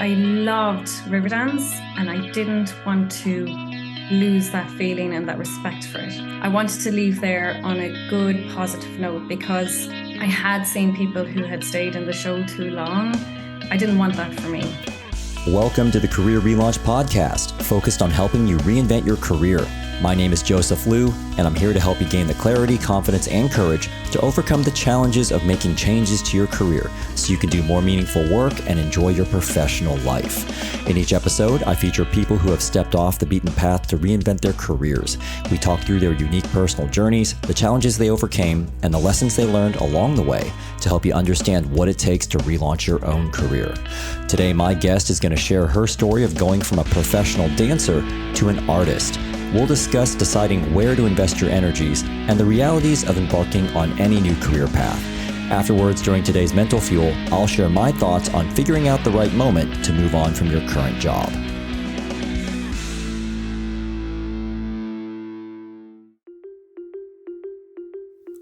I loved Riverdance and I didn't want to lose that feeling and that respect for it. I wanted to leave there on a good, positive note because I had seen people who had stayed in the show too long. I didn't want that for me. Welcome to the Career Relaunch podcast, focused on helping you reinvent your career. My name is Joseph Liu, and I'm here to help you gain the clarity, confidence, and courage to overcome the challenges of making changes to your career so you can do more meaningful work and enjoy your professional life. In each episode, I feature people who have stepped off the beaten path to reinvent their careers. We talk through their unique personal journeys, the challenges they overcame, and the lessons they learned along the way to help you understand what it takes to relaunch your own career. Today, my guest is going to share her story of going from a professional dancer to an artist. We'll discuss deciding where to invest your energies and the realities of embarking on any new career path. Afterwards, during today's Mental Fuel, I'll share my thoughts on figuring out the right moment to move on from your current job.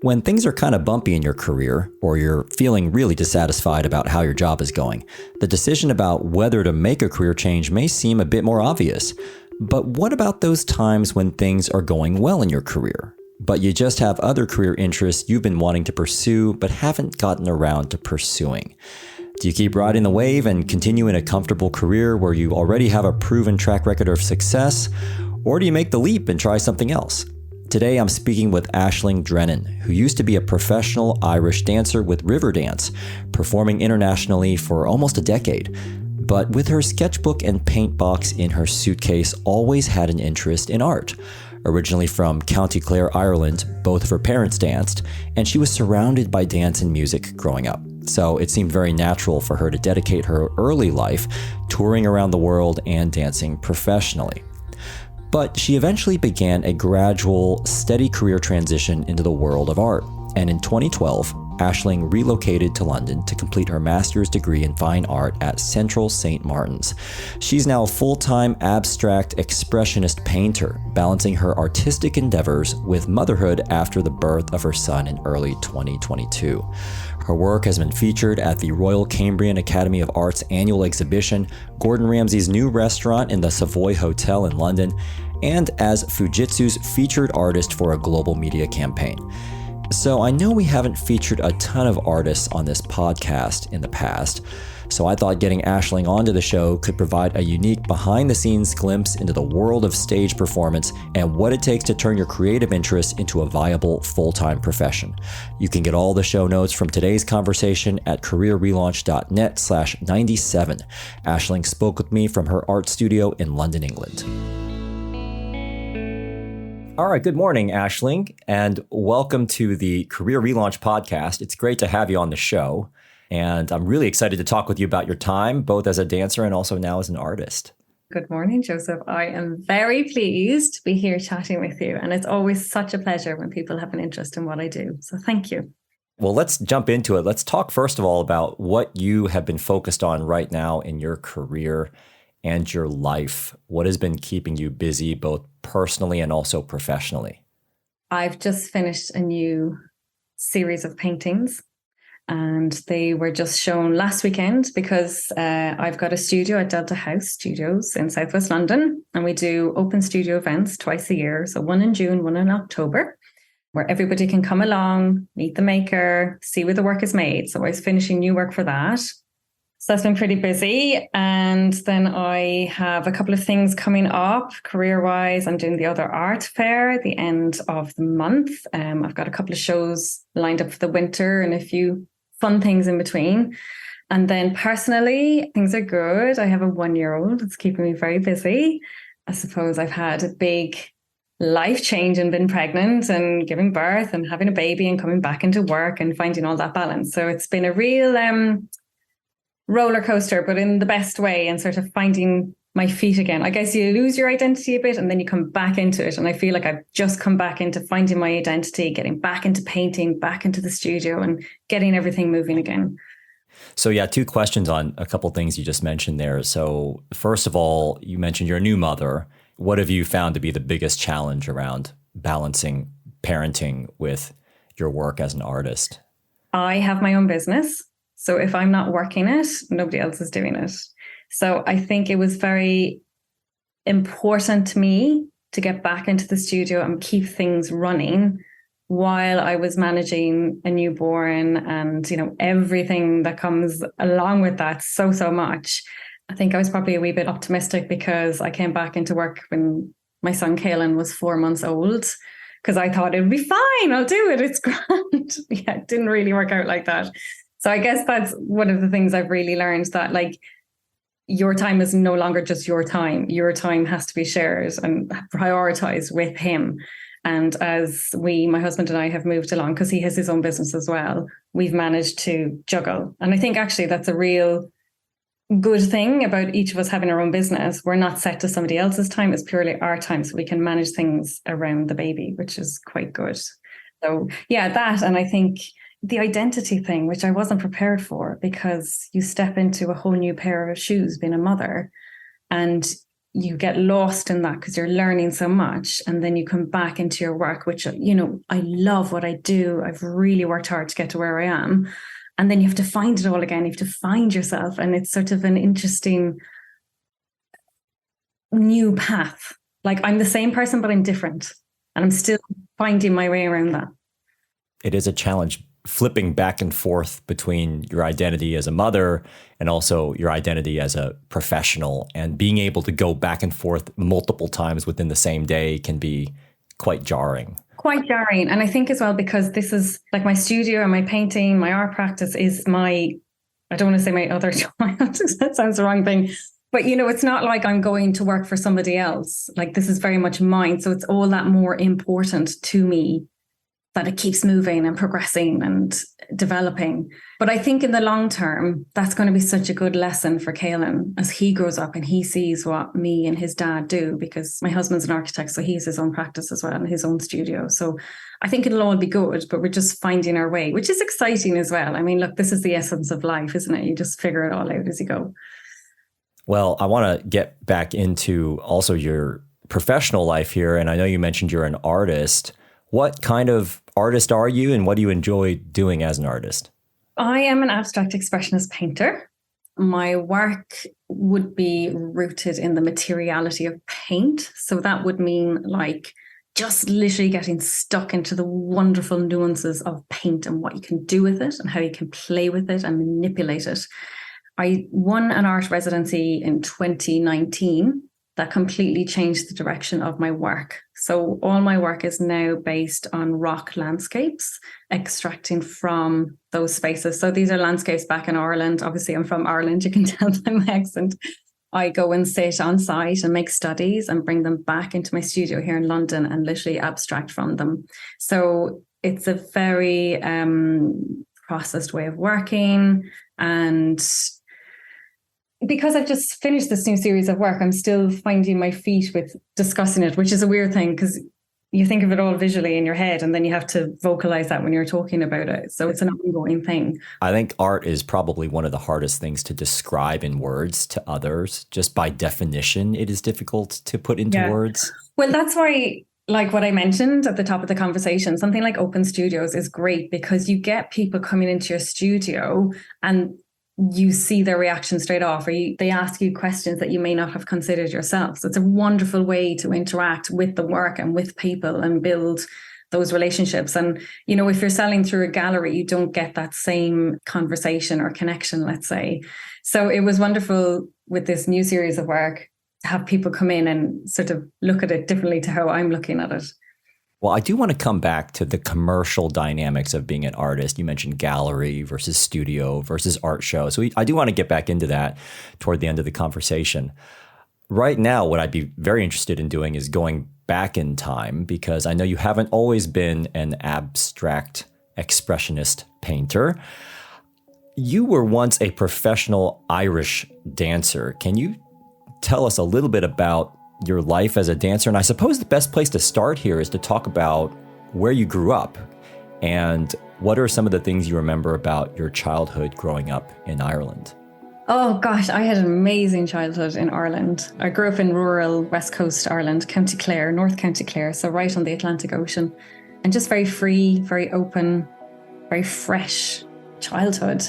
When things are kind of bumpy in your career, or you're feeling really dissatisfied about how your job is going, the decision about whether to make a career change may seem a bit more obvious. But what about those times when things are going well in your career, but you just have other career interests you've been wanting to pursue but haven't gotten around to pursuing? Do you keep riding the wave and continue in a comfortable career where you already have a proven track record of success, or do you make the leap and try something else? Today, I'm speaking with Aisling Drennan, who used to be a professional Irish dancer with Riverdance, performing internationally for almost a decade. But with her sketchbook and paint box in her suitcase, always had an interest in art. Originally from County Clare, Ireland, both of her parents danced, and she was surrounded by dance and music growing up. So it seemed very natural for her to dedicate her early life touring around the world and dancing professionally. But she eventually began a gradual, steady career transition into the world of art. And in 2012, Aisling relocated to London to complete her master's degree in fine art at Central St. Martin's. She's now a full-time abstract expressionist painter, balancing her artistic endeavors with motherhood after the birth of her son in early 2022. Her work has been featured at the Royal Cambrian Academy of Art's annual exhibition, Gordon Ramsay's new restaurant in the Savoy Hotel in London, and as Fujitsu's featured artist for a global media campaign. So I know we haven't featured a ton of artists on this podcast in the past, so I thought getting Aisling onto the show could provide a unique behind-the-scenes glimpse into the world of stage performance and what it takes to turn your creative interests into a viable full-time profession. You can get all the show notes from today's conversation at careerrelaunch.net/97. Aisling spoke with me from her art studio in London, England. All right, good morning, Aisling, and welcome to the Career Relaunch podcast. It's great to have you on the show, and I'm really excited to talk with you about your time, both as a dancer and also now as an artist. Good morning, Joseph. I am very pleased to be here chatting with you, and it's always such a pleasure when people have an interest in what I do. So thank you. Well, let's jump into it. Let's talk first of all about what you have been focused on right now in your career and your life. What has been keeping you busy, both personally and also professionally? I've just finished a new series of paintings, and they were just shown last weekend because I've got a studio at Delta House Studios in Southwest London, and we do open studio events twice a year. So one in June, one in October, where everybody can come along, meet the maker, see where the work is made. So I was finishing new work for that. So that's been pretty busy. And then I have a couple of things coming up career-wise. I'm doing the Other Art Fair at the end of the month. I've got a couple of shows lined up for the winter and a few fun things in between. And then personally, things are good. I have a 1-year-old. It's keeping me very busy. I suppose I've had a big life change and been pregnant and giving birth and having a baby and coming back into work and finding all that balance. So it's been a real roller coaster, but in the best way, and sort of finding my feet again. I guess you lose your identity a bit and then you come back into it. And I feel like I've just come back into finding my identity, getting back into painting, back into the studio and getting everything moving again. So yeah, 2 questions on a couple things you just mentioned there. So first of all, you mentioned you're a new mother. What have you found to be the biggest challenge around balancing parenting with your work as an artist? I have my own business. So if I'm not working it, nobody else is doing it. So I think it was very important to me to get back into the studio and keep things running while I was managing a newborn and, everything that comes along with that so much. I think I was probably a wee bit optimistic because I came back into work when my son Caelan was 4 months old, because I thought it'd be fine. I'll do it. It's grand. Yeah, it didn't really work out like that. So I guess that's one of the things I've really learned, that like your time is no longer just your time. Your time has to be shared and prioritized with him. And as my husband and I have moved along, because he has his own business as well, we've managed to juggle. And I think actually that's a real good thing about each of us having our own business. We're not set to somebody else's time. It's purely our time. So we can manage things around the baby, which is quite good. So yeah, that. And I think the identity thing, which I wasn't prepared for, because you step into a whole new pair of shoes being a mother and you get lost in that because you're learning so much. And then you come back into your work, which, I love what I do. I've really worked hard to get to where I am. And then you have to find it all again. You have to find yourself. And it's sort of an interesting new path. Like I'm the same person, but I'm different. And I'm still finding my way around that. It is a challenge flipping back and forth between your identity as a mother and also your identity as a professional, and being able to go back and forth multiple times within the same day can be quite jarring. Quite jarring. And I think as well, because this is like my studio and my painting, my art practice is I don't want to say my other child, that sounds the wrong thing. But, it's not like I'm going to work for somebody else. Like this is very much mine. So it's all that more important to me that it keeps moving and progressing and developing. But I think in the long term, that's going to be such a good lesson for Caelan as he grows up and he sees what me and his dad do, because my husband's an architect, so he has his own practice as well and his own studio. So I think it'll all be good, but we're just finding our way, which is exciting as well. I mean, look, this is the essence of life, isn't it? You just figure it all out as you go. Well, I want to get back into also your professional life here. And I know you mentioned you're an artist. What kind of artist are you and what do you enjoy doing as an artist? I am an abstract expressionist painter. My work would be rooted in the materiality of paint. So that would mean like just literally getting stuck into the wonderful nuances of paint and what you can do with it and how you can play with it and manipulate it. I won an art residency in 2019 that completely changed the direction of my work. So all my work is now based on rock landscapes, extracting from those spaces. So these are landscapes back in Ireland. Obviously, I'm from Ireland. You can tell by my accent. I go and sit on site and make studies and bring them back into my studio here in London and literally abstract from them. So it's a very processed way of working. And because I've just finished this new series of work, I'm still finding my feet with discussing it, which is a weird thing because you think of it all visually in your head and then you have to vocalize that when you're talking about it. So it's an ongoing thing. I think art is probably one of the hardest things to describe in words to others. Just by definition, it is difficult to put into words. Well, that's why, like what I mentioned at the top of the conversation, something like open studios is great because you get people coming into your studio and you see their reaction straight off, or they ask you questions that you may not have considered yourself. So it's a wonderful way to interact with the work and with people and build those relationships. And, if you're selling through a gallery, you don't get that same conversation or connection, let's say. So it was wonderful with this new series of work to have people come in and sort of look at it differently to how I'm looking at it. Well, I do want to come back to the commercial dynamics of being an artist. You mentioned gallery versus studio versus art show. So I do want to get back into that toward the end of the conversation. Right now, what I'd be very interested in doing is going back in time, because I know you haven't always been an abstract expressionist painter. You were once a professional Irish dancer. Can you tell us a little bit about your life as a dancer? And I suppose the best place to start here is to talk about where you grew up and what are some of the things you remember about your childhood growing up in Ireland? Oh gosh, I had an amazing childhood in Ireland. I grew up in rural West Coast Ireland, County Clare, North County Clare, so right on the Atlantic Ocean, and just very free, very open, very fresh childhood.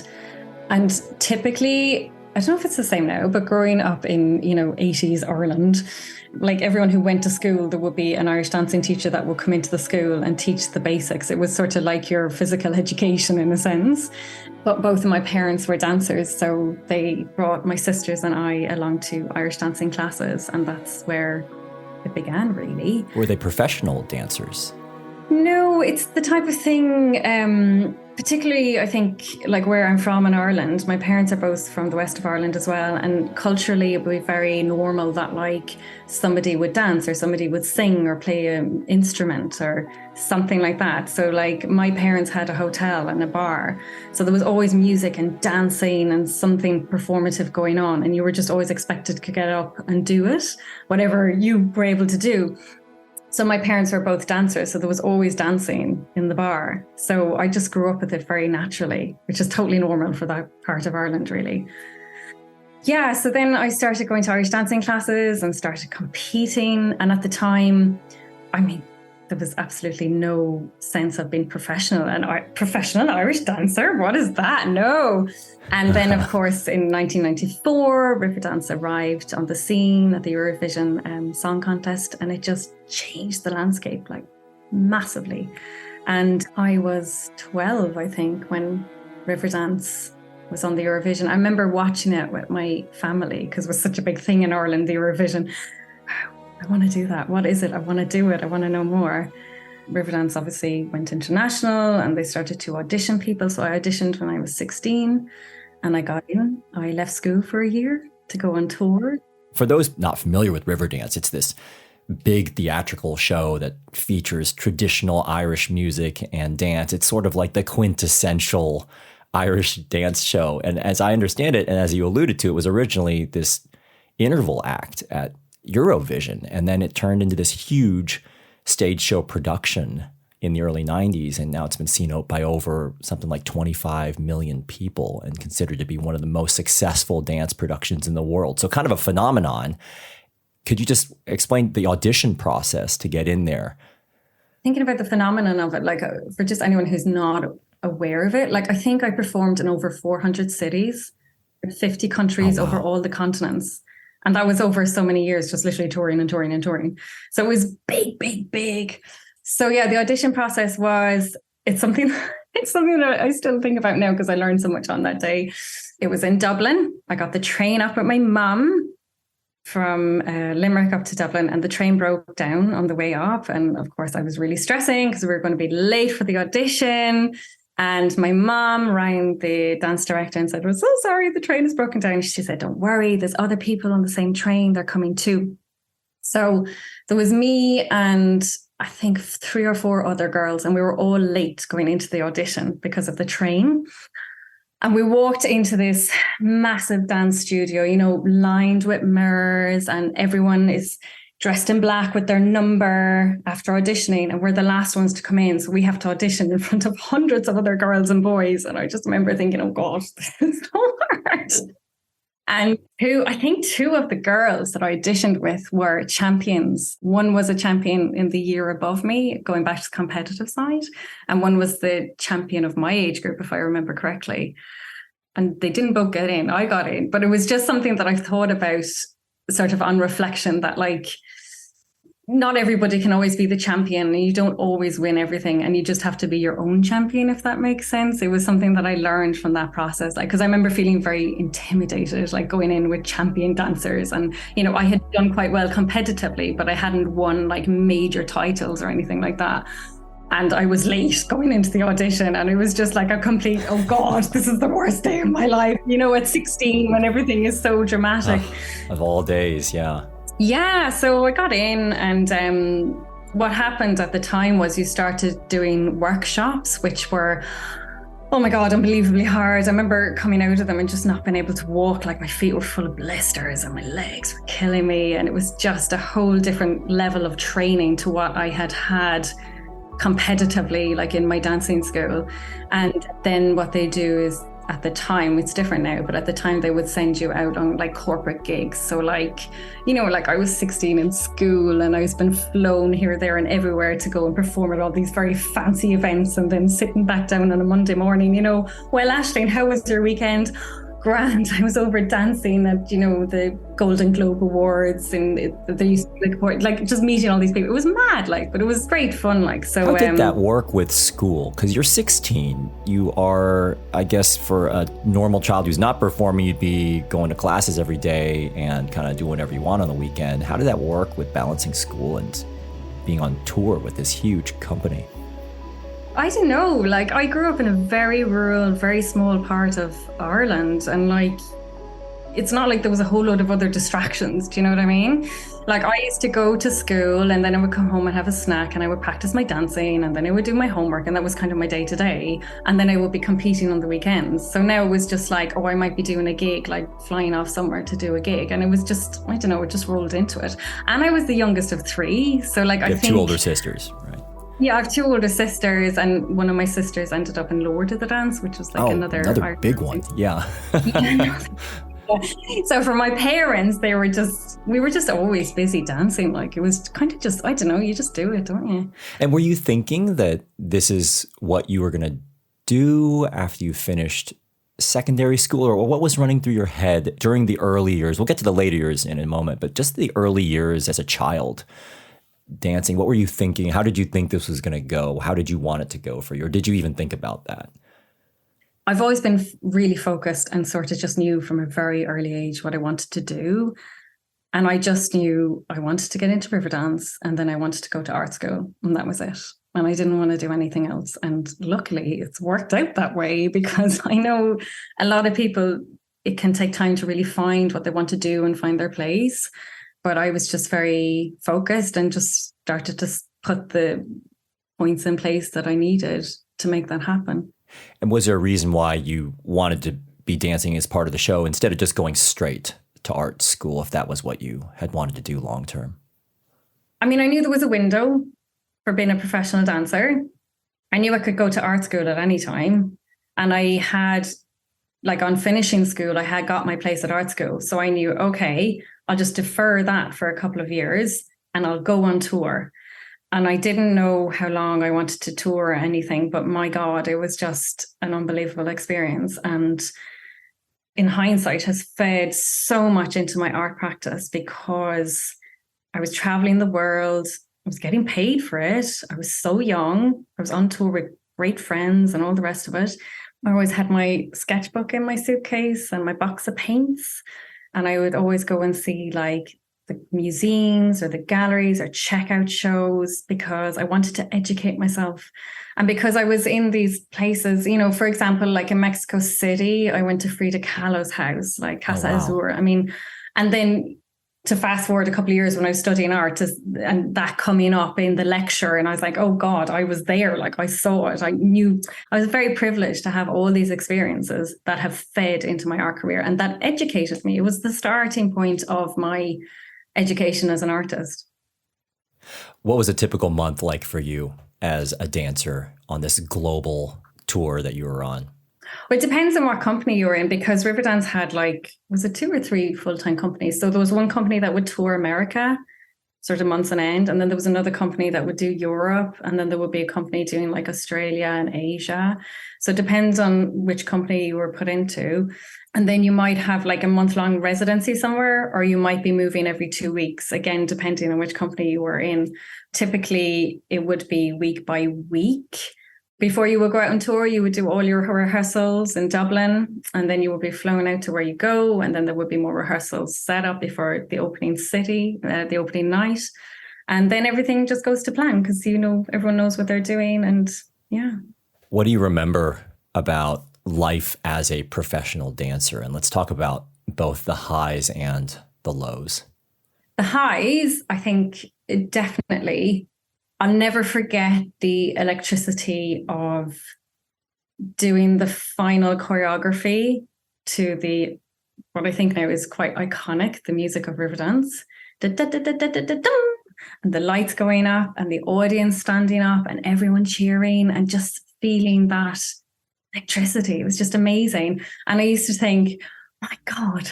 And typically, I don't know if it's the same now, but growing up in, 80s Ireland, like everyone who went to school, there would be an Irish dancing teacher that would come into the school and teach the basics. It was sort of like your physical education in a sense. But both of my parents were dancers, so they brought my sisters and I along to Irish dancing classes, and that's where it began, really. Were they professional dancers? No, it's the type of thing, particularly I think like where I'm from in Ireland, my parents are both from the west of Ireland as well, and culturally it would be very normal that like somebody would dance or somebody would sing or play an instrument or something like that. So like my parents had a hotel and a bar, so there was always music and dancing and something performative going on, and you were just always expected to get up and do it, whatever you were able to do. So my parents were both dancers, so there was always dancing in the bar. So I just grew up with it very naturally, which is totally normal for that part of Ireland, really. Yeah, so then I started going to Irish dancing classes and started competing. And at the time, I mean, there was absolutely no sense of being professional. And professional Irish dancer, what is that? No. And then, of course, in 1994, Riverdance arrived on the scene at the Eurovision Song Contest, and it just changed the landscape like massively. And I was 12, I think, when Riverdance was on the Eurovision. I remember watching it with my family because it was such a big thing in Ireland, the Eurovision. I want to do that. What is it? I want to do it. I want to know more. Riverdance obviously went international and they started to audition people. So I auditioned when I was 16 and I got in. I left school for a year to go on tour. For those not familiar with Riverdance, it's this big theatrical show that features traditional Irish music and dance. It's sort of like the quintessential Irish dance show. And as I understand it, and as you alluded to, it was originally this interval act at Eurovision, and then it turned into this huge stage show production in the early 90s, and now it's been seen by over something like 25 million people and considered to be one of the most successful dance productions in the world. So kind of a phenomenon. Could you just explain the audition process to get in there? Thinking about the phenomenon of it, like for just anyone who's not aware of it, like I think I performed in over 400 cities, 50 countries over all the continents. And that was over so many years, just literally touring and touring and touring. So it was big, big, big. So yeah, the audition process it's something that I still think about now because I learned so much on that day. It was in Dublin. I got the train up with my mum from Limerick up to Dublin, and the train broke down on the way up. And of course I was really stressing because we were going to be late for the audition. And my mom rang the dance director and said, "We're so sorry, the train is broken down." She said, "Don't worry, there's other people on the same train. They're coming too." So there was me and I think 3 or 4 other girls, and we were all late going into the audition because of the train. And we walked into this massive dance studio, lined with mirrors, and everyone is dressed in black with their number after auditioning, and we're the last ones to come in. So we have to audition in front of hundreds of other girls and boys. And I just remember thinking, oh God, this is so hard. And I think 2 of the girls that I auditioned with were champions. One was a champion in the year above me, going back to the competitive side. And one was the champion of my age group, if I remember correctly. And they didn't both get in. I got in. But it was just something that I thought about sort of on reflection, that like not everybody can always be the champion, and you don't always win everything, and you just have to be your own champion, if that makes sense. It was something that I learned from that process, like because I remember feeling very intimidated, like going in with champion dancers, and I had done quite well competitively, but I hadn't won like major titles or anything like that. And I was late going into the audition, and it was just like a complete, oh God, this is the worst day of my life. At 16, when everything is so dramatic. Of all days, yeah. Yeah, so I got in, and what happened at the time was you started doing workshops, which were, oh my God, unbelievably hard. I remember coming out of them and just not being able to walk, like my feet were full of blisters and my legs were killing me. And it was just a whole different level of training to what I had competitively, like in my dancing school. And then what they do is at the time, it's different now, but at the time they would send you out on like corporate gigs. So like, like I was 16 in school and I was been flown here, there and everywhere to go and perform at all these very fancy events, and then sitting back down on a Monday morning, well, Aisling, how was your weekend? Grand. I was over dancing at, the Golden Globe Awards, and there used to be like just meeting all these people. It was mad, but it was great fun. So how did that work with school? Because you're 16. You are, I guess, for a normal child who's not performing, you'd be going to classes every day and kind of doing whatever you want on the weekend. How did that work with balancing school and being on tour with this huge company? I don't know. I grew up in a very rural, very small part of Ireland, and it's not like there was a whole load of other distractions. Do you know what I mean? I used to go to school, and then I would come home and have a snack, and I would practice my dancing, and then I would do my homework, and that was kind of my day to day. And then I would be competing on the weekends. So now it was just I might be doing a gig, flying off somewhere to do a gig. And it was just, I don't know, it just rolled into it. And I was the youngest of three. So I think... You have two older sisters, right? Yeah, I have two older sisters, and one of my sisters ended up in Lord of the Dance, which was another big one. Yeah. So for my parents, we were just always busy dancing. It was kind of just, I don't know, you just do it, don't you? And were you thinking that this is what you were going to do after you finished secondary school, or what was running through your head during the early years? We'll get to the later years in a moment, but just the early years as a child. Dancing, what were you thinking? How did you think this was going to go? How did you want it to go for you? Or did you even think about that? I've always been really focused and sort of just knew from a very early age what I wanted to do. And I just knew I wanted to get into Riverdance, and then I wanted to go to art school, and that was it. And I didn't want to do anything else. And luckily it's worked out that way, because I know a lot of people, it can take time to really find what they want to do and find their place. But I was just very focused and just started to put the points in place that I needed to make that happen. And was there a reason why you wanted to be dancing as part of the show instead of just going straight to art school, if that was what you had wanted to do long term? I mean, I knew there was a window for being a professional dancer. I knew I could go to art school at any time. And I had, on finishing school, I had got my place at art school. So I knew, okay, I'll just defer that for a couple of years and I'll go on tour. And I didn't know how long I wanted to tour or anything, but my God, it was just an unbelievable experience. And in hindsight, has fed so much into my art practice, because I was traveling the world. I was getting paid for it. I was so young. I was on tour with great friends and all the rest of it. I always had my sketchbook in my suitcase and my box of paints. And I would always go and see the museums or the galleries or check out shows, because I wanted to educate myself. And because I was in these places, for example, in Mexico City, I went to Frida Kahlo's house, Casa Azul. I mean, and then to fast forward a couple of years when I was studying art, and that coming up in the lecture, and I was like, oh God, I was there. I saw it. I knew. I was very privileged to have all these experiences that have fed into my art career, and that educated me. It was the starting point of my education as an artist. What was a typical month like for you as a dancer on this global tour that you were on? Well, it depends on what company you were in, because Riverdance had was it 2 or 3 full-time companies? So there was one company that would tour America sort of months on end. And then there was another company that would do Europe. And then there would be a company doing Australia and Asia. So it depends on which company you were put into. And then you might have a month-long residency somewhere, or you might be moving every 2 weeks, again, depending on which company you were in. Typically, it would be week by week. Before you would go out on tour, you would do all your rehearsals in Dublin, and then you would be flown out to where you go. And then there would be more rehearsals set up before the opening city, the opening night. And then everything just goes to plan, because, everyone knows what they're doing. And yeah. What do you remember about life as a professional dancer? And let's talk about both the highs and the lows. The highs, I think, definitely, I'll never forget the electricity of doing the final choreography to what I think now is quite iconic, the music of Riverdance. And the lights going up and the audience standing up and everyone cheering, and just feeling that electricity. It was just amazing. And I used to think, my God,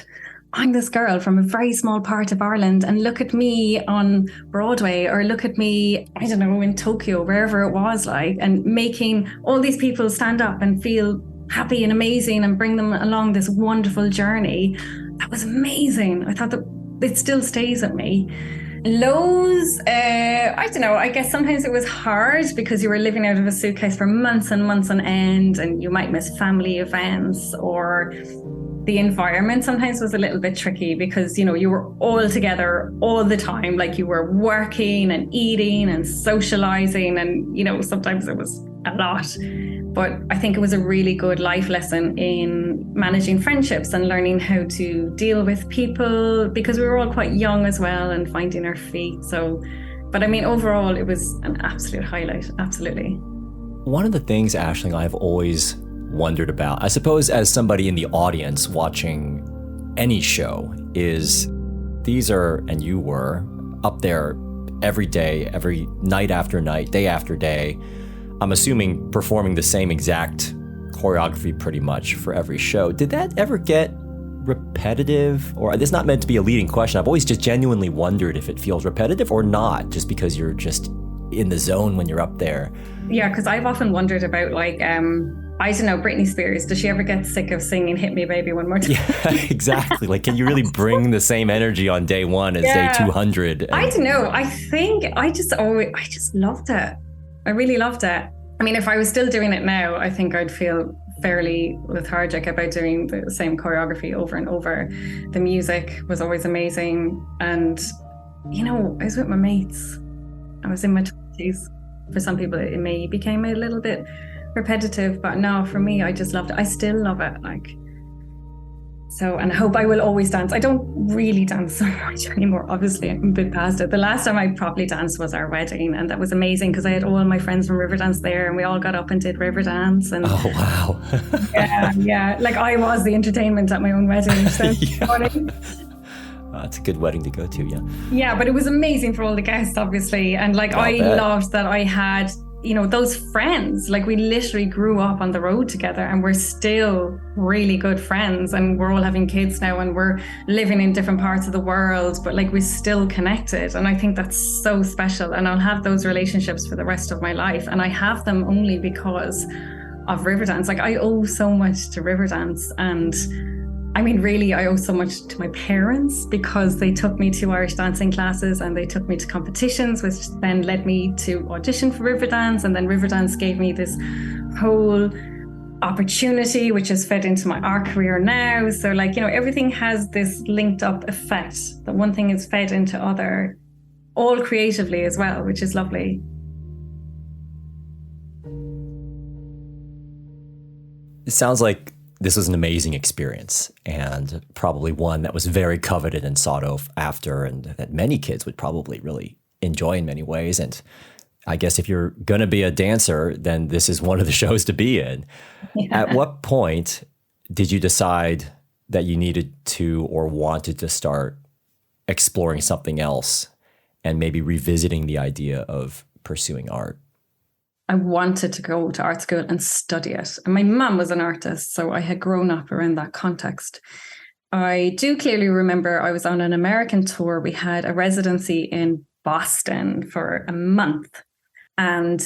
I'm this girl from a very small part of Ireland, and look at me on Broadway, or look at me, I don't know, in Tokyo, wherever it was, like, and making all these people stand up and feel happy and amazing and bring them along this wonderful journey. That was amazing. I thought that it still stays with me. Lows, I don't know, I guess sometimes it was hard because you were living out of a suitcase for months and months on end, and you might miss family events, or the environment sometimes was a little bit tricky because, you know, you were all together all the time, like you were working and eating and socializing, and, you know, sometimes it was a lot. But I think it was a really good life lesson in managing friendships and learning how to deal with people, because we were all quite young as well and finding our feet. So, but I mean, overall, it was an absolute highlight. Absolutely. One of the things, Aisling, I've always wondered about, I suppose as somebody in the audience watching any show, is these are, and you were, up there every day, every night after night, day after day, I'm assuming performing the same exact choreography pretty much for every show. Did that ever get repetitive? Or this is not meant to be a leading question. I've always just genuinely wondered if it feels repetitive or not, just because you're just in the zone when you're up there. Yeah, because I've often wondered about, like, I don't know, Britney Spears, does she ever get sick of singing Hit Me Baby One More Time? Yeah, exactly. Like, can you really bring the same energy on day one as day 200? I don't know. I think I just loved it. I really loved it. I mean, if I was still doing it now, I think I'd feel fairly lethargic about doing the same choreography over and over. The music was always amazing. And, you know, I was with my mates. I was in my 20s. For some people, it may became a little bit repetitive, but no, for me, I just loved it. I still love it. Like, so, and I hope I will always dance. I don't really dance so much anymore. Obviously, I'm a bit past it. The last time I properly danced was our wedding, and that was amazing because I had all my friends from Riverdance there, and we all got up and did Riverdance. And oh wow! yeah, like I was the entertainment at my own wedding. So it's a good wedding to go to, yeah. Yeah, but it was amazing for all the guests, obviously, and like I loved that I had, you know, those friends. Like, we literally grew up on the road together, and we're still really good friends, and we're all having kids now, and we're living in different parts of the world, but like we're still connected. And I think that's so special, and I'll have those relationships for the rest of my life, and I have them only because of Riverdance. Like, I owe so much to Riverdance, and I mean, really, I owe so much to my parents because they took me to Irish dancing classes and they took me to competitions, which then led me to audition for Riverdance. And then Riverdance gave me this whole opportunity, which has fed into my art career now. So, like, you know, everything has this linked up effect that one thing is fed into other, all creatively as well, which is lovely. It sounds like this was an amazing experience, and probably one that was very coveted and sought after, and that many kids would probably really enjoy in many ways. And I guess if you're going to be a dancer, then this is one of the shows to be in. Yeah. At what point did you decide that you needed to or wanted to start exploring something else and maybe revisiting the idea of pursuing art? I wanted to go to art school and study it. And my mum was an artist, so I had grown up around that context. I do clearly remember I was on an American tour. We had a residency in Boston for a month. And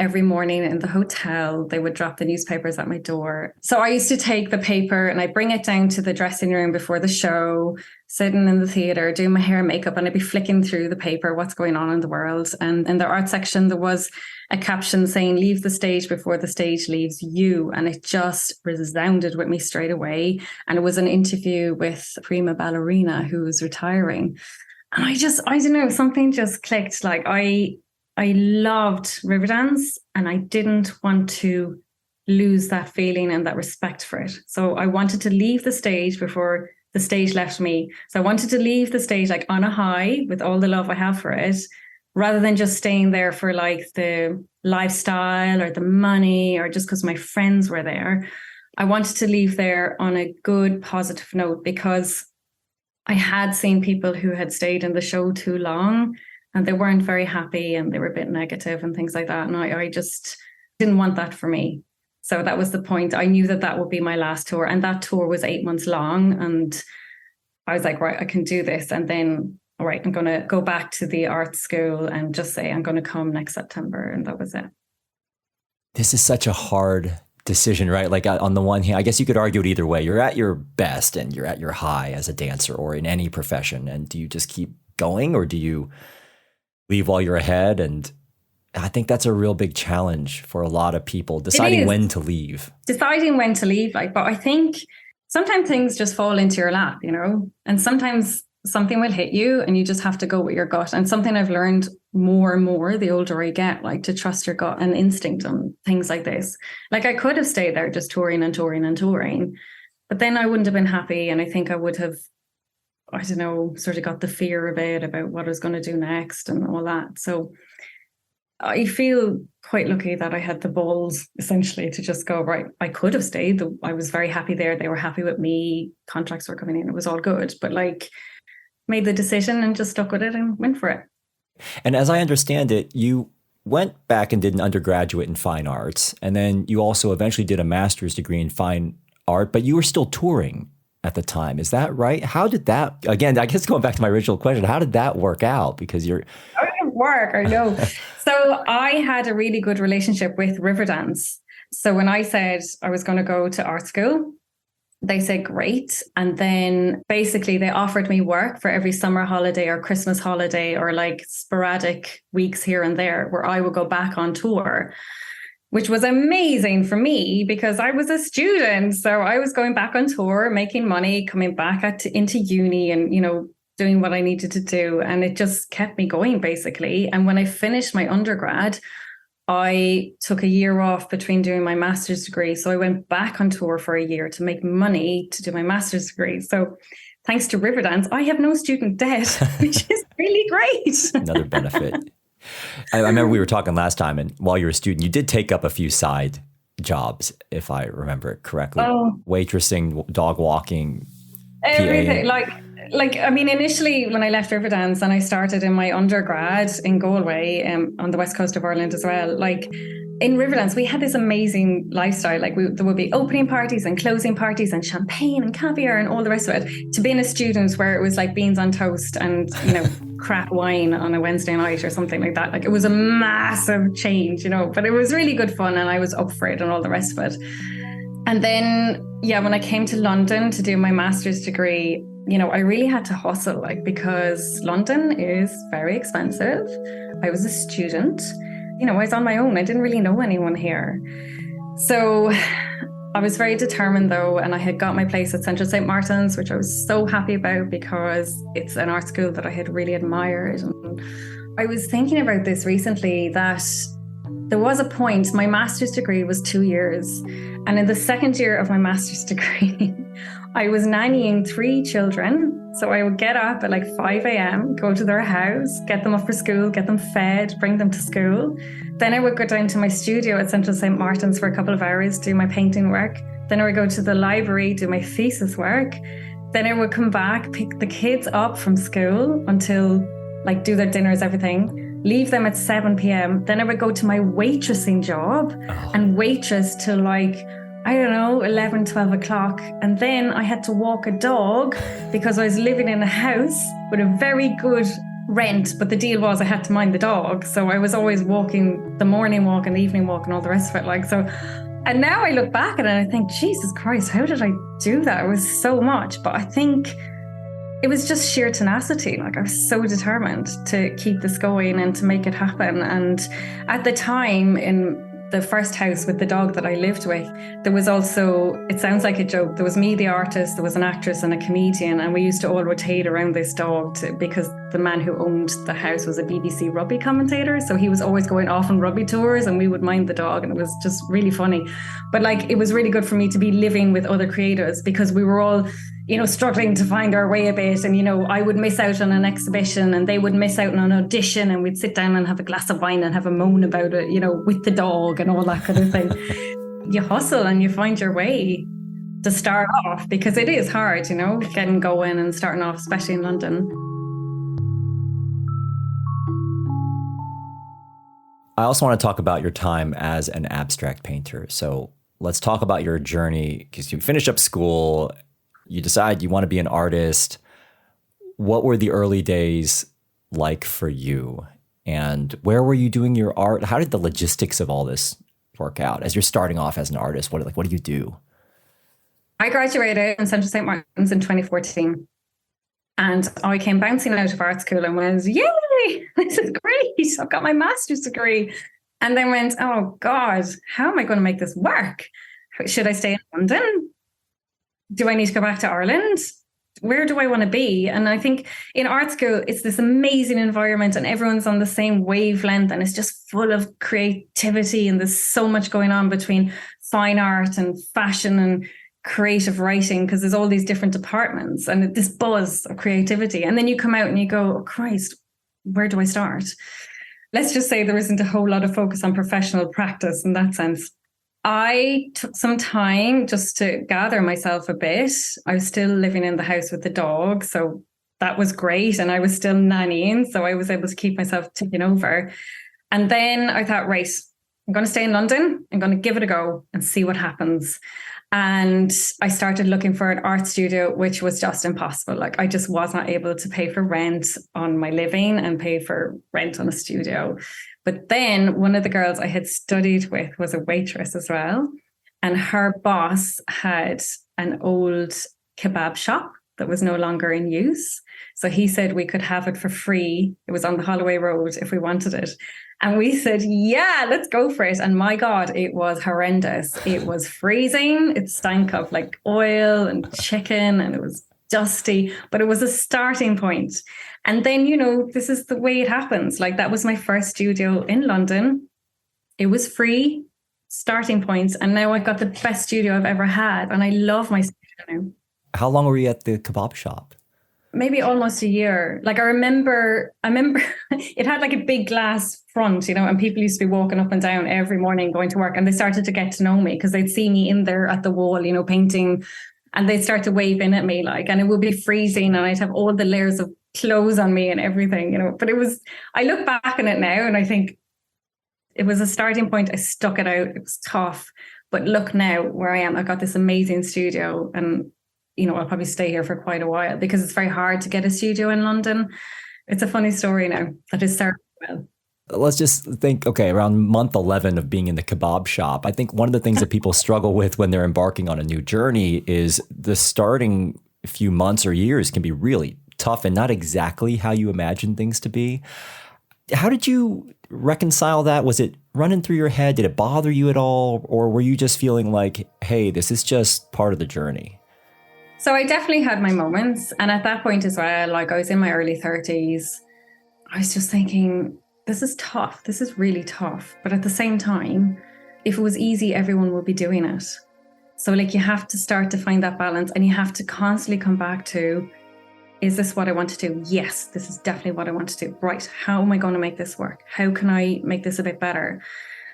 every morning in the hotel, they would drop the newspapers at my door. So I used to take the paper and I'd bring it down to the dressing room before the show, sitting in the theatre, doing my hair and makeup, and I'd be flicking through the paper, what's going on in the world. And in the art section, there was a caption saying, "Leave the stage before the stage leaves you." And it just resounded with me straight away. And it was an interview with a prima ballerina who was retiring. And I don't know, something just clicked. Like, I loved Riverdance, and I didn't want to lose that feeling and that respect for it. So I wanted to leave the stage before the stage left me. So I wanted to leave the stage like on a high with all the love I have for it, rather than just staying there for like the lifestyle or the money or just because my friends were there. I wanted to leave there on a good, positive note, because I had seen people who had stayed in the show too long and they weren't very happy and they were a bit negative and things like that. And I just didn't want that for me. So that was the point. I knew that that would be my last tour. And that tour was 8 months long. And I was like, right, I can do this. And then, all right, I'm going to go back to the art school and just say, I'm going to come next September. And that was it. This is such a hard decision, right? Like on the one hand, I guess you could argue it either way. You're at your best and you're at your high as a dancer or in any profession. And do you just keep going or do you leave while you're ahead? And I think that's a real big challenge for a lot of people, deciding when to leave. Deciding when to leave. But I think sometimes things just fall into your lap, and sometimes something will hit you and you just have to go with your gut. And something I've learned more and more the older I get, like to trust your gut and instinct on things like this. Like I could have stayed there just touring and touring and touring, but then I wouldn't have been happy. And I think I would have, I don't know, sort of got the fear of it about what I was going to do next and all that. So I feel quite lucky that I had the balls essentially to just go, right, I could have stayed. I was very happy there. They were happy with me. Contracts were coming in. It was all good. But made the decision and just stuck with it and went for it. And as I understand it, you went back and did an undergraduate in fine arts. And then you also eventually did a master's degree in fine art, but you were still touring at the time. Is that right? How did that, again, I guess going back to my original question, how did that work out? Because it didn't work, I know. So I had a really good relationship with Riverdance. So when I said I was going to go to art school, they said, great. And then basically they offered me work for every summer holiday or Christmas holiday or sporadic weeks here and there where I would go back on tour, which was amazing for me because I was a student. So I was going back on tour, making money, coming back into uni and, doing what I needed to do. And it just kept me going basically. And when I finished my undergrad, I took a year off between doing my master's degree. So I went back on tour for a year to make money to do my master's degree. So thanks to Riverdance, I have no student debt, which is really great. Another benefit. I remember we were talking last time, and while you were a student, you did take up a few side jobs, if I remember it correctly. Waitressing, dog walking, everything. PA. Initially when I left Riverdance and I started in my undergrad in Galway, on the west coast of Ireland as well, in Riverdance, we had this amazing lifestyle. There would be opening parties and closing parties and champagne and caviar and all the rest of it. To being a student where it was like beans on toast and, crap wine on a Wednesday night or something like that. It was a massive change, but it was really good fun and I was up for it and all the rest of it. And then, when I came to London to do my master's degree, I really had to hustle, because London is very expensive. I was a student, I was on my own. I didn't really know anyone here. So I was very determined though. And I had got my place at Central St. Martin's, which I was so happy about because it's an art school that I had really admired. And I was thinking about this recently that there was a point, my master's degree was 2 years. And in the second year of my master's degree, I was nannying 3 children. So I would get up at 5 a.m., go to their house, get them up for school, get them fed, bring them to school. Then I would go down to my studio at Central St. Martin's for a couple of hours, do my painting work. Then I would go to the library, do my thesis work. Then I would come back, pick the kids up from school until do their dinners, everything. Leave them at 7 p.m. Then I would go to my waitressing job and waitress till 11, 12 o'clock. And then I had to walk a dog because I was living in a house with a very good rent. But the deal was I had to mind the dog. So I was always walking the morning walk and the evening walk and all the rest of it. And now I look back at it and I think, Jesus Christ, how did I do that? It was so much. But I think it was just sheer tenacity. I was so determined to keep this going and to make it happen. And at the time in the first house with the dog that I lived with, there was also, it sounds like a joke, there was me, the artist, there was an actress and a comedian, and we used to all rotate around this dog because the man who owned the house was a BBC rugby commentator. So he was always going off on rugby tours and we would mind the dog, and it was just really funny. But it was really good for me to be living with other creators because we were all, struggling to find our way a bit. And, I would miss out on an exhibition and they would miss out on an audition, and we'd sit down and have a glass of wine and have a moan about it, with the dog and all that kind of thing. You hustle and you find your way to start off because it is hard, getting going and starting off, especially in London. I also want to talk about your time as an abstract painter. So let's talk about your journey, because you finish up school, you decide you want to be an artist. What were the early days like for you? And where were you doing your art? How did the logistics of all this work out as you're starting off as an artist? What do you do? I graduated in Central St. Martin's in 2014. And I came bouncing out of art school and went, yay, this is great. I've got my master's degree. And then went, oh God, how am I going to make this work? Should I stay in London? Do I need to go back to Ireland? Where do I want to be? And I think in art school, it's this amazing environment and everyone's on the same wavelength and it's just full of creativity. And there's so much going on between fine art and fashion and creative writing, because there's all these different departments and this buzz of creativity. And then you come out and you go, oh Christ, where do I start? Let's just say there isn't a whole lot of focus on professional practice in that sense. I took some time just to gather myself a bit. I was still living in the house with the dog, so that was great. And I was still nannying, so I was able to keep myself ticking over. And then I thought, right, I'm going to stay in London. I'm going to give it a go and see what happens. And I started looking for an art studio, which was just impossible. Like I just was not able to pay for rent on my living and pay for rent on a studio. But then one of the girls I had studied with was a waitress as well. And her boss had an old kebab shop that was no longer in use. So he said we could have it for free. It was on the Holloway Road if we wanted it. And we said, yeah, let's go for it. And my God, it was horrendous. It was freezing. It stank of like oil and chicken and it was dusty, but it was a starting point. And then, you know, this is the way it happens. Like that was my first studio in London. It was free, starting points. And now I've got the best studio I've ever had. And I love my studio now. How long were you at the kebab shop? Maybe almost a year. Like I remember it had like a big glass front, you know, and people used to be walking up and down every morning going to work, and they started to get to know me because they'd see me in there at the wall, you know, painting, and they'd start to wave in at me like, and it would be freezing and I'd have all the layers of clothes on me and everything, you know, but I look back on it now and I think it was a starting point. I stuck it out. It was tough, but look now where I am. I've got this amazing studio and you know, I'll probably stay here for quite a while because it's very hard to get a studio in London. It's a funny story now that is starting well. Let's just think, okay, around month 11 of being in the kebab shop, I think one of the things that people struggle with when they're embarking on a new journey is the starting few months or years can be really tough and not exactly how you imagine things to be. How did you reconcile that? Was it running through your head? Did it bother you at all? Or were you just feeling like, hey, this is just part of the journey? So I definitely had my moments. And at that point as well, like I was in my early 30s, I was just thinking, this is tough. This is really tough. But at the same time, if it was easy, everyone would be doing it. So like you have to start to find that balance and you have to constantly come back to, is this what I want to do? Yes, this is definitely what I want to do. Right. How am I going to make this work? How can I make this a bit better?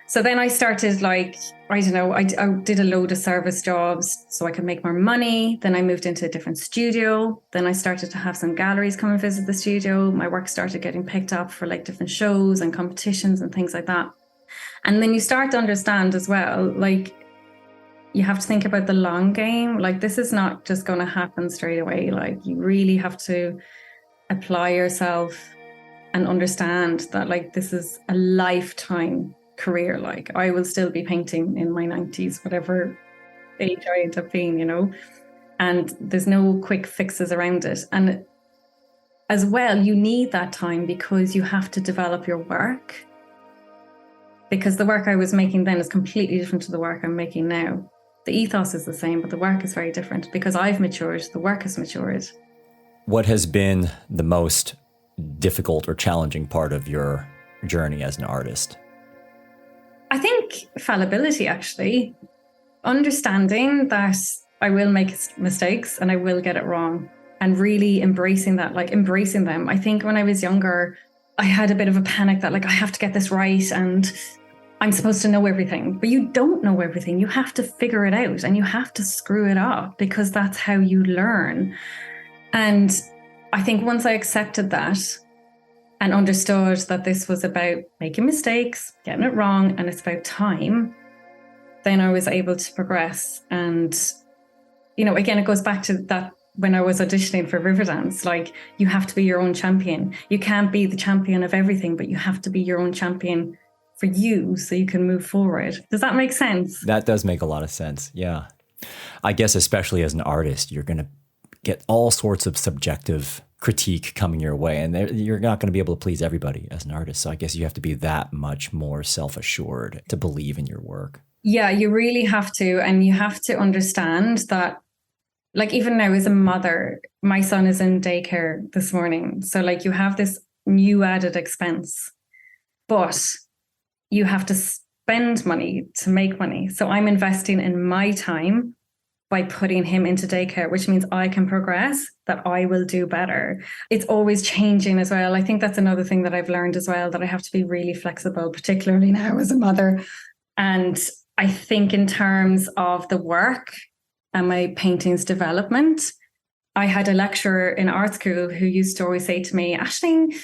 So then I started like, I don't know, I did a load of service jobs so I could make more money. Then I moved into a different studio. Then I started to have some galleries come and visit the studio. My work started getting picked up for like different shows and competitions and things like that. And then you start to understand as well, like you have to think about the long game. Like this is not just going to happen straight away. Like you really have to apply yourself and understand that like this is a lifetime career. Like I will still be painting in my 90s, whatever age I end up being, you know, and there's no quick fixes around it. And as well, you need that time because you have to develop your work, because the work I was making then is completely different to the work I'm making now. The ethos is the same, but the work is very different because I've matured, the work has matured. What has been the most difficult or challenging part of your journey as an artist? I think fallibility, actually. Understanding that I will make mistakes and I will get it wrong and really embracing that, like embracing them. I think when I was younger, I had a bit of a panic that like, I have to get this right and I'm supposed to know everything. But you don't know everything. You have to figure it out and you have to screw it up because that's how you learn. And I think once I accepted that, and understood that this was about making mistakes, getting it wrong, and it's about time, then I was able to progress. And, again, it goes back to that when I was auditioning for Riverdance, like, you have to be your own champion. You can't be the champion of everything, but you have to be your own champion for you so you can move forward. Does that make sense? That does make a lot of sense. Yeah. I guess especially as an artist, you're going to get all sorts of subjective critique coming your way, and you're not going to be able to please everybody as an artist. So I guess you have to be that much more self-assured to believe in your work. Yeah, you really have to. And you have to understand that, like, even now as a mother, my son is in daycare this morning. So like, you have this new added expense, but you have to spend money to make money. So I'm investing in my time by putting him into daycare, which means I can progress, that I will do better. It's always changing as well. I think that's another thing that I've learned as well, that I have to be really flexible, particularly now as a mother. And I think in terms of the work and my paintings development, I had a lecturer in art school who used to always say to me, Aisling,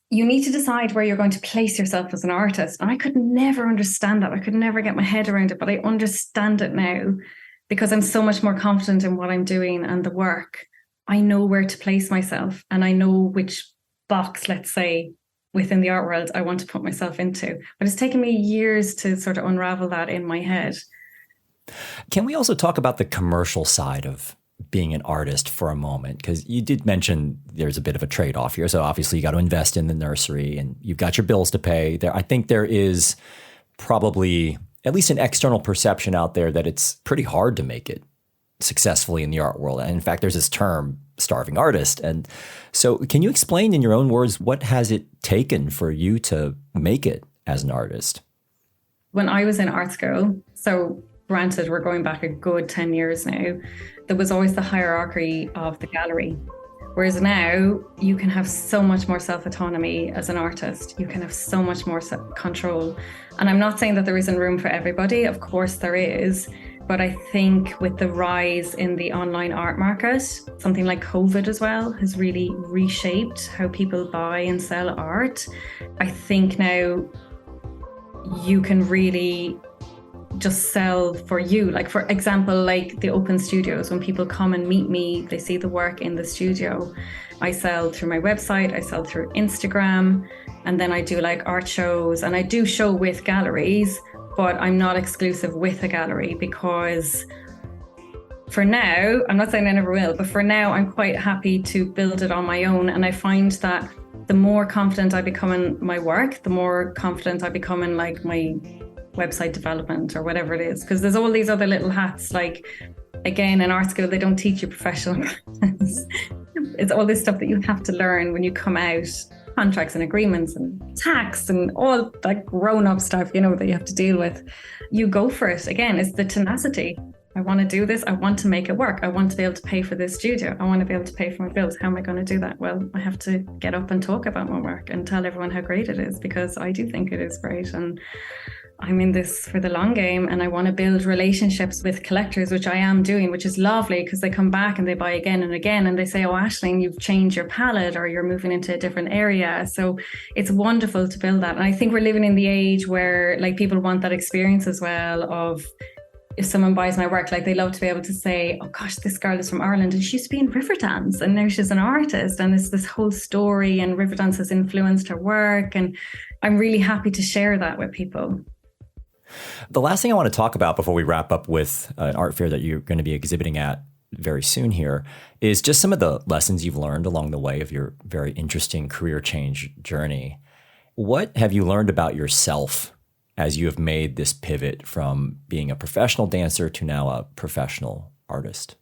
you need to decide where you're going to place yourself as an artist. And I could never understand that. I could never get my head around it, but I understand it now because I'm so much more confident in what I'm doing and the work. I know where to place myself, and I know which box, let's say, within the art world I want to put myself into. But it's taken me years to sort of unravel that in my head. Can we also talk about the commercial side of being an artist for a moment? Because you did mention there's a bit of a trade-off here. So obviously you got to invest in the nursery and you've got your bills to pay. I think there is probably at least an external perception out there that it's pretty hard to make it successfully in the art world. And in fact, there's this term, starving artist. And so can you explain in your own words, what has it taken for you to make it as an artist? When I was in art school, so granted, we're going back a good 10 years now, there was always the hierarchy of the gallery. Whereas now you can have so much more self-autonomy as an artist. You can have so much more control. And I'm not saying that there isn't room for everybody. Of course there is. But I think with the rise in the online art market, something like COVID as well has really reshaped how people buy and sell art. I think now you can really just sell for you. Like, for example, like the open studios, when people come and meet me, they see the work in the studio. I sell through my website, I sell through Instagram, and then I do like art shows, and I do show with galleries, but I'm not exclusive with a gallery because for now, I'm not saying I never will, but for now I'm quite happy to build it on my own. And I find that the more confident I become in my work, the more confident I become in like my website development or whatever it is, because there's all these other little hats. Like, again, in art school they don't teach you professional practice. It's all this stuff that you have to learn when you come out, contracts and agreements and tax and all that grown-up stuff, that you have to deal with. You go for it. Again, it's the tenacity. I want to do this. I want to make it work. I want to be able to pay for this studio. I want to be able to pay for my bills. How am I going to do that? Well, I have to get up and talk about my work and tell everyone how great it is, because I do think it is great. And I'm in this for the long game, and I want to build relationships with collectors, which I am doing, which is lovely because they come back and they buy again and again, and they say, oh, Aisling, you've changed your palette or you're moving into a different area. So it's wonderful to build that. And I think we're living in the age where like people want that experience as well of, if someone buys my work, like they love to be able to say, oh gosh, this girl is from Ireland and she used to be in Riverdance and now she's an artist, and it's this whole story and Riverdance has influenced her work. And I'm really happy to share that with people. The last thing I want to talk about before we wrap up with an art fair that you're going to be exhibiting at very soon here is just some of the lessons you've learned along the way of your very interesting career change journey. What have you learned about yourself as you have made this pivot from being a professional dancer to now a professional artist?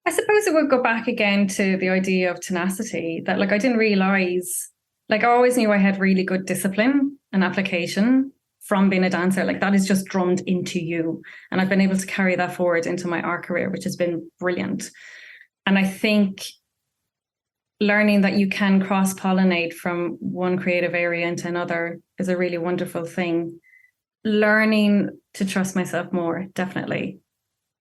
I suppose it would go back again to the idea of tenacity, that like I didn't realize, like I always knew I had really good discipline and application from being a dancer. Like that is just drummed into you. And I've been able to carry that forward into my art career, which has been brilliant. And I think learning that you can cross-pollinate from one creative area into another is a really wonderful thing. Learning to trust myself more, definitely.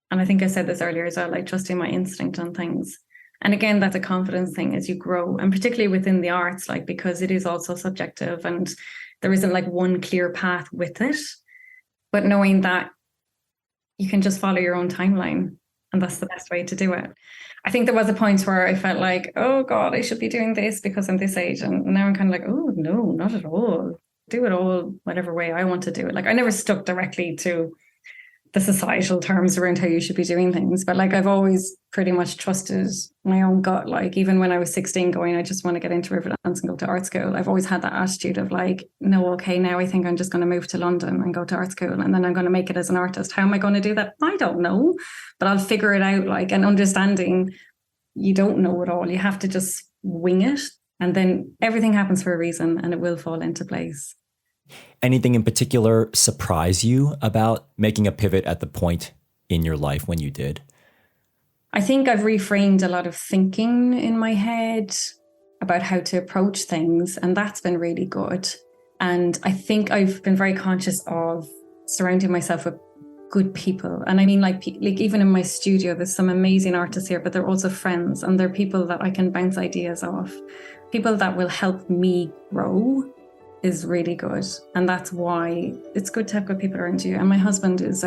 And I think I said this earlier as well, like trusting my instinct on things. And again, that's a confidence thing as you grow, and particularly within the arts, like because it is also subjective and there isn't like one clear path with it. but knowing that you can just follow your own timeline, and that's the best way to do it. I think there was a point where I felt like, oh God, I should be doing this because I'm this age. And now I'm kind of like, oh no, not at all. Do it all whatever way I want to do it. Like I never stuck directly to the societal terms around how you should be doing things. But like I've always pretty much trusted my own gut. Like even when I was 16 going, I just want to get into Riverdance and go to art school. I've always had that attitude of like, no, okay, now I think I'm just going to move to London and go to art school and then I'm going to make it as an artist. How am I going to do that? I don't know, but I'll figure it out. Like, and understanding you don't know it all. You have to just wing it. And then everything happens for a reason and it will fall into place. Anything in particular surprise you about making a pivot at the point in your life when you did? I think I've reframed a lot of thinking in my head about how to approach things, and that's been really good. And I think I've been very conscious of surrounding myself with good people. And I mean, like even in my studio, there's some amazing artists here, but they're also friends, and they're people that I can bounce ideas off. People that will help me grow is really good. And that's why it's good to have good people around you. And my husband is,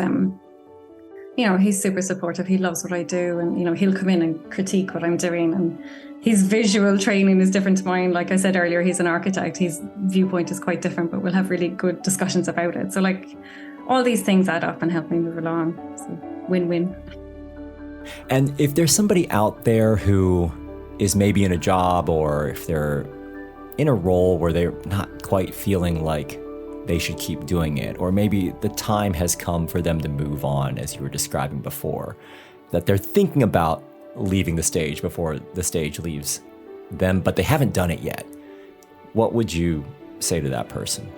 he's super supportive. He loves what I do. And, he'll come in and critique what I'm doing. And his visual training is different to mine. Like I said earlier, he's an architect. His viewpoint is quite different, but we'll have really good discussions about it. So like all these things add up and help me move along. So win-win. And if there's somebody out there who is maybe in a job, or if they're in a role where they're not quite feeling like they should keep doing it, or maybe the time has come for them to move on, as you were describing before, that they're thinking about leaving the stage before the stage leaves them, but they haven't done it yet, what would you say to that person?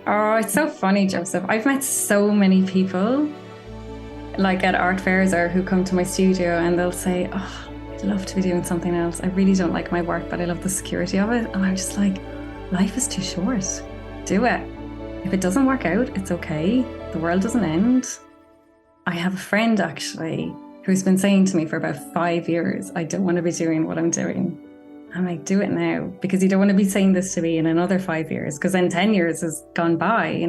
Oh, it's so funny, Joseph. I've met so many people like at art fairs or who come to my studio and they'll say, oh, I'd love to be doing something else. I really don't like my work, but I love the security of it. And I'm just like, life is too short. Do it. If it doesn't work out, it's okay. The world doesn't end. I have a friend actually who's been saying to me for about 5 years, I don't want to be doing what I'm doing. I'm like, do it now, because you don't want to be saying this to me in another 5 years, because then 10 years has gone by,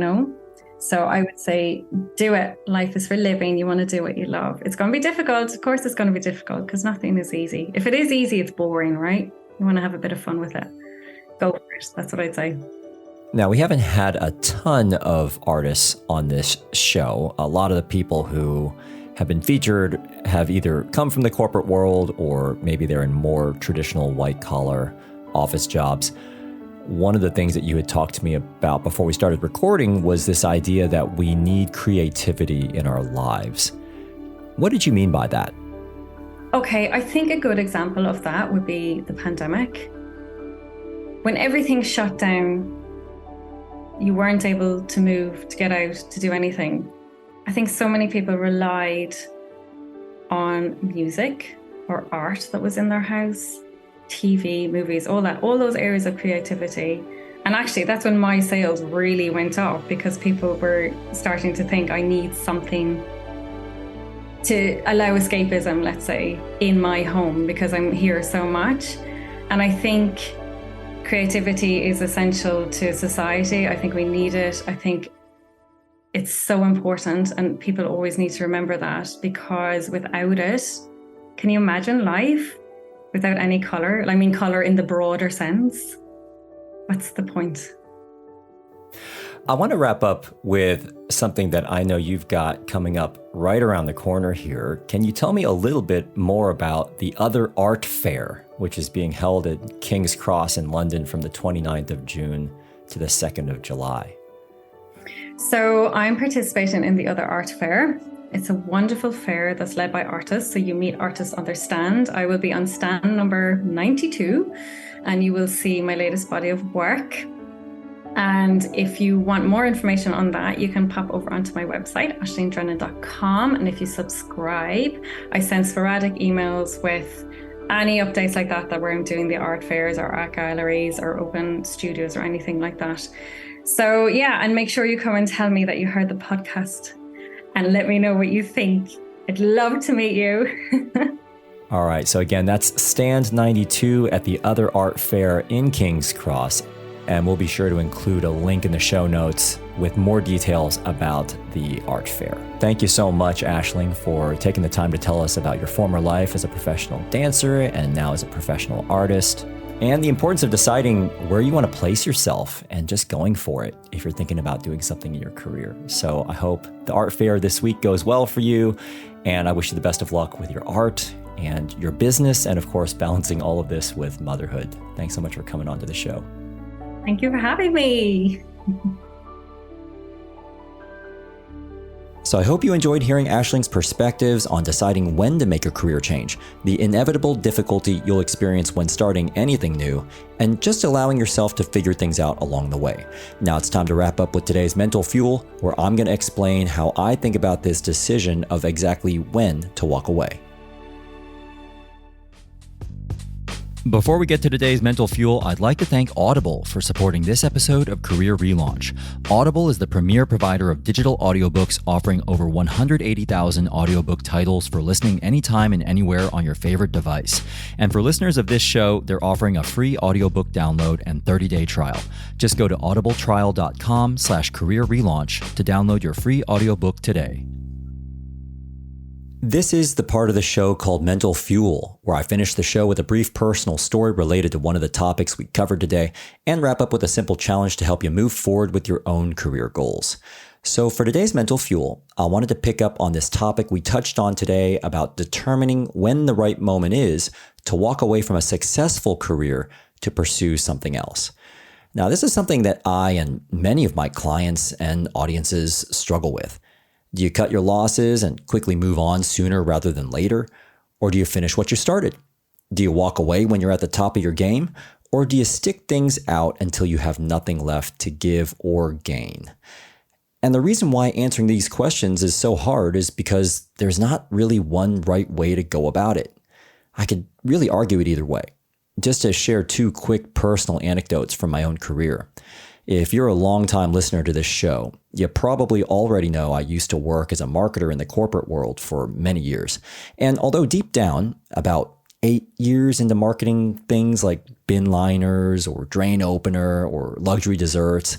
So I would say, do it. Life is for living. You want to do what you love. It's going to be difficult. Of course, it's going to be difficult because nothing is easy. If it is easy, it's boring, right? You want to have a bit of fun with it. Go for it. That's what I'd say. Now, we haven't had a ton of artists on this show. A lot of the people who have been featured have either come from the corporate world or maybe they're in more traditional white-collar office jobs. One of the things that you had talked to me about before we started recording was this idea that we need creativity in our lives. What did you mean by that? Okay, I think a good example of that would be the pandemic. When everything shut down, you weren't able to move, to get out, to do anything. I think so many people relied on music or art that was in their house. TV, movies, all those areas of creativity. And actually, that's when my sales really went up, because people were starting to think, I need something to allow escapism, let's say, in my home, because I'm here so much. And I think creativity is essential to society. I think we need it. I think it's so important, and people always need to remember that, because without it, can you imagine life without any color? I mean, color in the broader sense. What's the point? I want to wrap up with something that I know you've got coming up right around the corner here. Can you tell me a little bit more about the Other Art Fair, which is being held at King's Cross in London from the 29th of June to the 2nd of July? So I'm participating in the Other Art Fair. It's a wonderful fair that's led by artists. So you meet artists on their stand. I will be on stand number 92, and you will see my latest body of work. And if you want more information on that, you can pop over onto my website, aislingdrennan.com. And if you subscribe, I send sporadic emails with any updates like that where I'm doing the art fairs or art galleries or open studios or anything like that. So yeah, and make sure you come and tell me that you heard the podcast. And let me know what you think. I'd love to meet you. All right. So again, that's Stand 92 at the Other Art Fair in King's Cross. and we'll be sure to include a link in the show notes with more details about the art fair. Thank you so much, Aisling, for taking the time to tell us about your former life as a professional dancer and now as a professional artist, and the importance of deciding where you want to place yourself and just going for it if you're thinking about doing something in your career. So I hope the art fair this week goes well for you, and I wish you the best of luck with your art and your business, and of course, balancing all of this with motherhood. Thanks so much for coming on to the show. Thank you for having me. So I hope you enjoyed hearing Aisling's perspectives on deciding when to make a career change, the inevitable difficulty you'll experience when starting anything new, and just allowing yourself to figure things out along the way. Now it's time to wrap up with today's Mental Fuel, where I'm going to explain how I think about this decision of exactly when to walk away. Before we get to today's Mental Fuel, I'd like to thank Audible for supporting this episode of Career Relaunch. Audible is the premier provider of digital audiobooks, offering over 180,000 audiobook titles for listening anytime and anywhere on your favorite device. And for listeners of this show, they're offering a free audiobook download and 30-day trial. Just go to audibletrial.com/career relaunch to download your free audiobook today. This is the part of the show called Mental Fuel, where I finish the show with a brief personal story related to one of the topics we covered today and wrap up with a simple challenge to help you move forward with your own career goals. So for today's Mental Fuel, I wanted to pick up on this topic we touched on today about determining when the right moment is to walk away from a successful career to pursue something else. Now, this is something that I and many of my clients and audiences struggle with. Do you cut your losses and quickly move on sooner rather than later? Or do you finish what you started? Do you walk away when you're at the top of your game? Or do you stick things out until you have nothing left to give or gain? And the reason why answering these questions is so hard is because there's not really one right way to go about it. I could really argue it either way. Just to share two quick personal anecdotes from my own career. If you're a longtime listener to this show, you probably already know I used to work as a marketer in the corporate world for many years. And although deep down, about 8 years into marketing things like bin liners or drain opener or luxury desserts,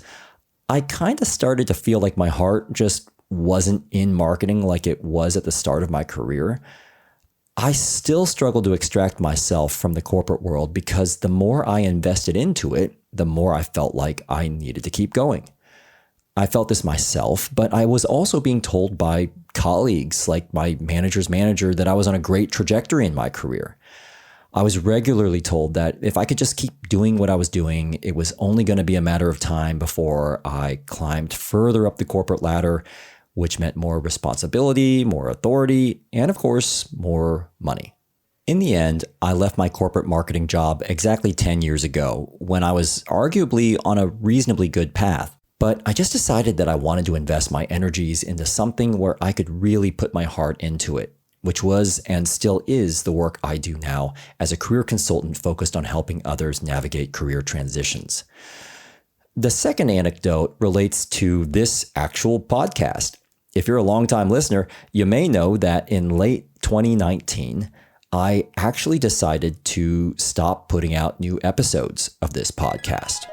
I kind of started to feel like my heart just wasn't in marketing like it was at the start of my career. I still struggle to extract myself from the corporate world because the more I invested into it, the more I felt like I needed to keep going. I felt this myself, but I was also being told by colleagues, like my manager's manager, that I was on a great trajectory in my career. I was regularly told that if I could just keep doing what I was doing, it was only going to be a matter of time before I climbed further up the corporate ladder, which meant more responsibility, more authority, and of course, more money. In the end, I left my corporate marketing job exactly 10 years ago when I was arguably on a reasonably good path. But I just decided that I wanted to invest my energies into something where I could really put my heart into it, which was and still is the work I do now as a career consultant focused on helping others navigate career transitions. The second anecdote relates to this actual podcast. If you're a longtime listener, you may know that in late 2019, I actually decided to stop putting out new episodes of this podcast.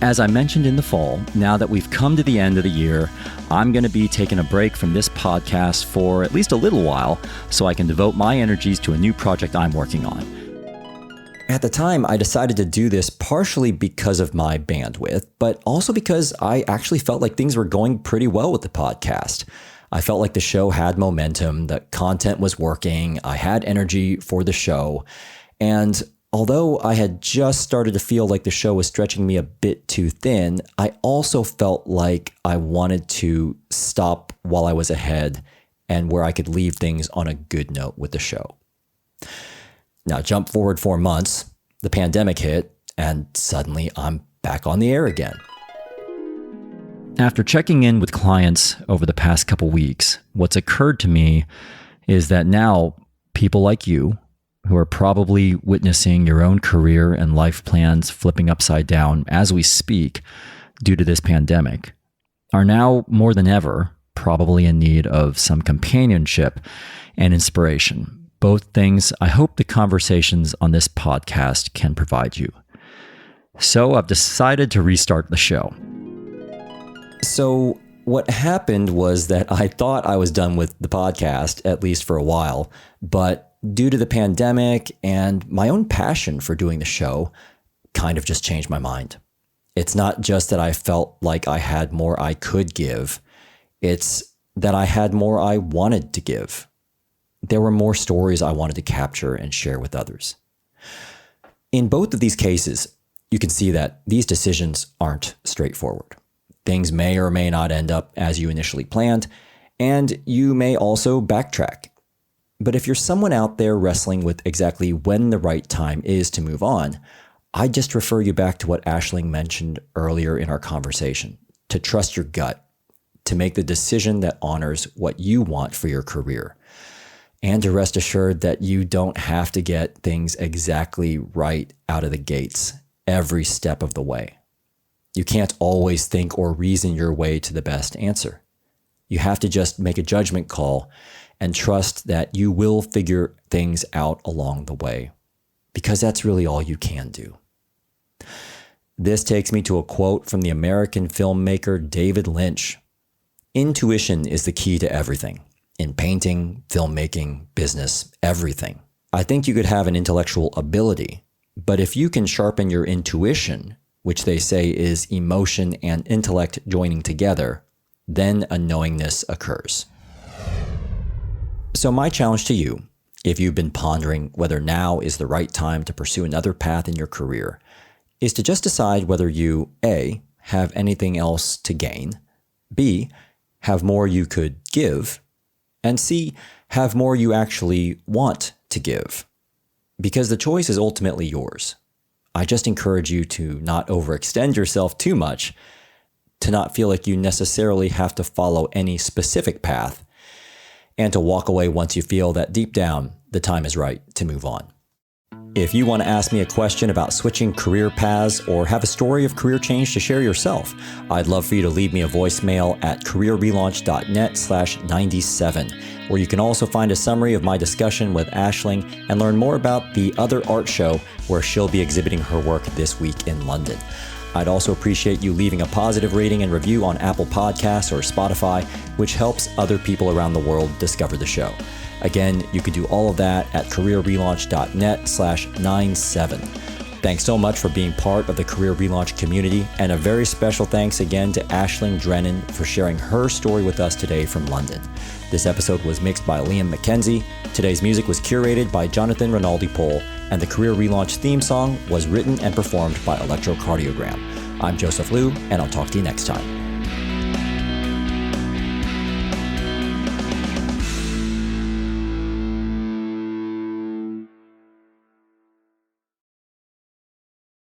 As I mentioned in the fall, now that we've come to the end of the year, I'm going to be taking a break from this podcast for at least a little while so I can devote my energies to a new project I'm working on. At the time, I decided to do this partially because of my bandwidth, but also because I actually felt like things were going pretty well with the podcast. I felt like the show had momentum, the content was working, I had energy for the show, and although I had just started to feel like the show was stretching me a bit too thin, I also felt like I wanted to stop while I was ahead and where I could leave things on a good note with the show. Now, jump forward 4 months, the pandemic hit, and suddenly I'm back on the air again. After checking in with clients over the past couple weeks, what's occurred to me is that now people like you, who are probably witnessing your own career and life plans flipping upside down as we speak due to this pandemic, are now more than ever probably in need of some companionship and inspiration. Both things I hope the conversations on this podcast can provide you. So I've decided to restart the show. So what happened was that I thought I was done with the podcast, at least for a while, but due to the pandemic and my own passion for doing the show, kind of just changed my mind. It's not just that I felt like I had more I could give, it's that I had more I wanted to give. There were more stories I wanted to capture and share with others. In both of these cases, you can see that these decisions aren't straightforward. Things may or may not end up as you initially planned, and you may also backtrack. But if you're someone out there wrestling with exactly when the right time is to move on, I just refer you back to what Aisling mentioned earlier in our conversation, to trust your gut, to make the decision that honors what you want for your career, and to rest assured that you don't have to get things exactly right out of the gates every step of the way. You can't always think or reason your way to the best answer. You have to just make a judgment call and trust that you will figure things out along the way, because that's really all you can do. This takes me to a quote from the American filmmaker David Lynch. Intuition is the key to everything. In painting, filmmaking, business, everything. I think you could have an intellectual ability, but if you can sharpen your intuition, which they say is emotion and intellect joining together, then a knowingness occurs. So my challenge to you, if you've been pondering whether now is the right time to pursue another path in your career, is to just decide whether you, A, have anything else to gain, B, have more you could give, and C, have more you actually want to give. Because the choice is ultimately yours. I just encourage you to not overextend yourself too much, to not feel like you necessarily have to follow any specific path, and to walk away once you feel that deep down the time is right to move on. If you want to ask me a question about switching career paths or have a story of career change to share yourself, I'd love for you to leave me a voicemail at careerrelaunch.net/97, where you can also find a summary of my discussion with Aisling and learn more about the other art show where she'll be exhibiting her work this week in London. I'd also appreciate you leaving a positive rating and review on Apple Podcasts or Spotify, which helps other people around the world discover the show. Again, you can do all of that at careerrelaunch.net/97. Thanks so much for being part of the Career Relaunch community, and a very special thanks again to Aisling Drennan for sharing her story with us today from London. This episode was mixed by Liam McKenzie. Today's music was curated by Jonathan Rinaldi-Pole, and the Career Relaunch theme song was written and performed by Electrocardiogram. I'm Joseph Liu, and I'll talk to you next time.